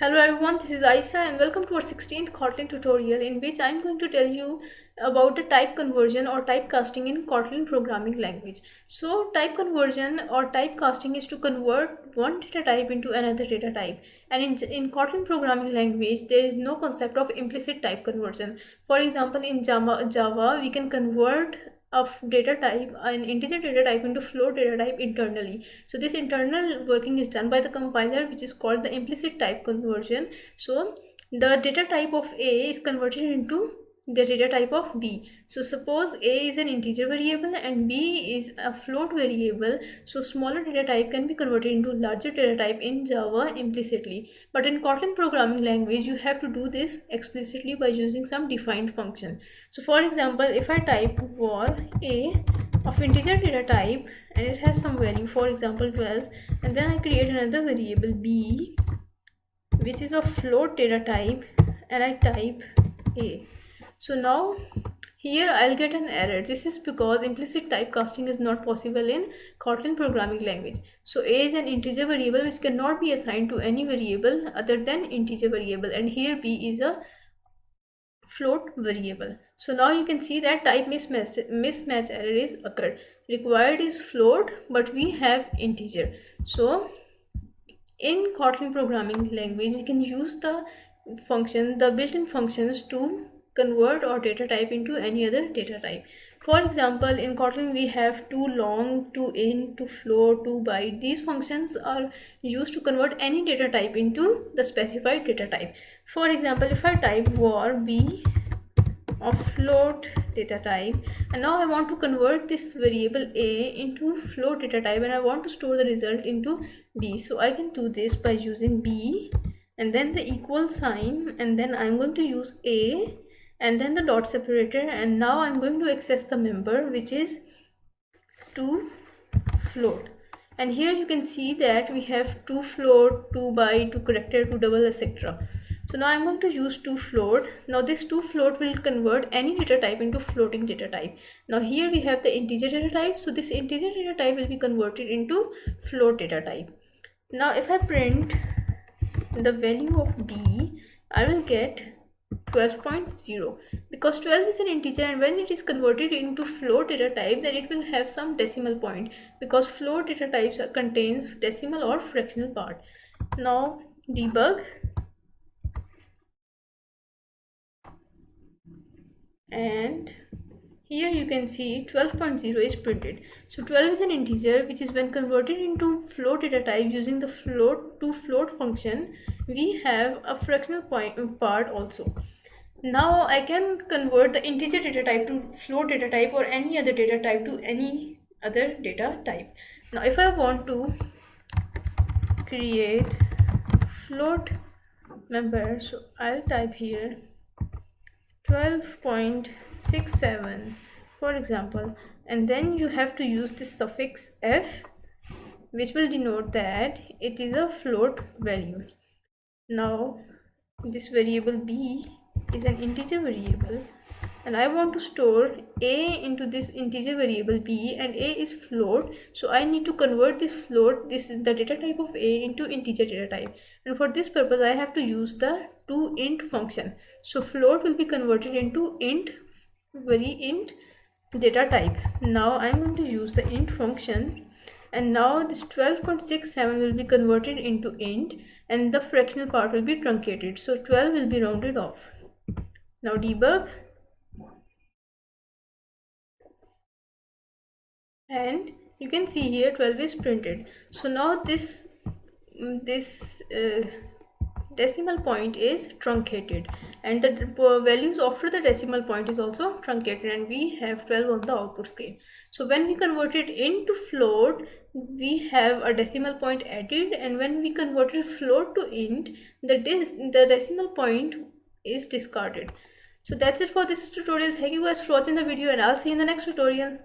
Hello everyone, this is Aisha and welcome to our 16th Kotlin tutorial in which I am going to tell you about the type conversion or typecasting in Kotlin programming language. So type conversion or typecasting is to convert one data type into another data type, and in Kotlin programming language there is no concept of implicit type conversion. For example, in Java we can convert of data type, an integer data type, into float data type internally. So this internal working is done by the compiler, which is called the implicit type conversion. So the data type of A is converted into the data type of B. So suppose A is an integer variable and B is a float variable, so smaller data type can be converted into larger data type in Java implicitly. But in Kotlin programming language you have to do this explicitly by using some defined function. So for example, if I type var A of integer data type and it has some value, for example 12, and then I create another variable B which is of float data type and I type A. So now here I'll get an error. This is because implicit typecasting is not possible in Kotlin programming language. So A is an integer variable which cannot be assigned to any variable other than integer variable, and here B is a float variable. So now you can see that type mismatch error is occurred. Required is float but we have integer. So in Kotlin programming language we can use the built-in functions to convert our data type into any other data type. For example, in Kotlin we have toLong, toInt, toFloat, toByte. These functions are used to convert any data type into the specified data type. For example, if I type var b of float data type, and now I want to convert this variable A into float data type and I want to store the result into B. So I can do this by using B and then the equal sign, and then I'm going to use A and then the dot separator, and now I'm going to access the member which is to float. And here you can see that we have to float, to byte, to character, to double, etc. So now I'm going to use to float. Now this to float will convert any data type into floating data type. Now here we have the integer data type, so this integer data type will be converted into float data type. Now if I print the value of B, I will get 12.0 because 12 is an integer, and when it is converted into float data type then it will have some decimal point because float data types contains decimal or fractional part. Now debug, and here you can see 12.0 is printed. So 12 is an integer which is when converted into float data type using the float to float function, we have a fractional part also. Now I can convert the integer data type to float data type or any other data type to any other data type. Now if I want to create float member, so I'll type here 12.67 for example, and then you have to use this suffix f which will denote that it is a float value. Now this variable b is an integer variable and I want to store a into this integer variable b, and a is float, so I need to convert this float, this is the data type of a, into integer data type, and for this purpose I have to use the toInt function. So float will be converted into int data type. Now I'm going to use the int function, and now this 12.67 will be converted into int and the fractional part will be truncated, so 12 will be rounded off. Now debug, and you can see here 12 is printed. So now this decimal point is truncated and the values after the decimal point is also truncated, and we have 12 on the output screen. So when we convert it into float we have a decimal point added, and when we converted float to int the decimal point is discarded. So that's it for this tutorial. Thank you guys for watching the video, and I'll see you in the next tutorial.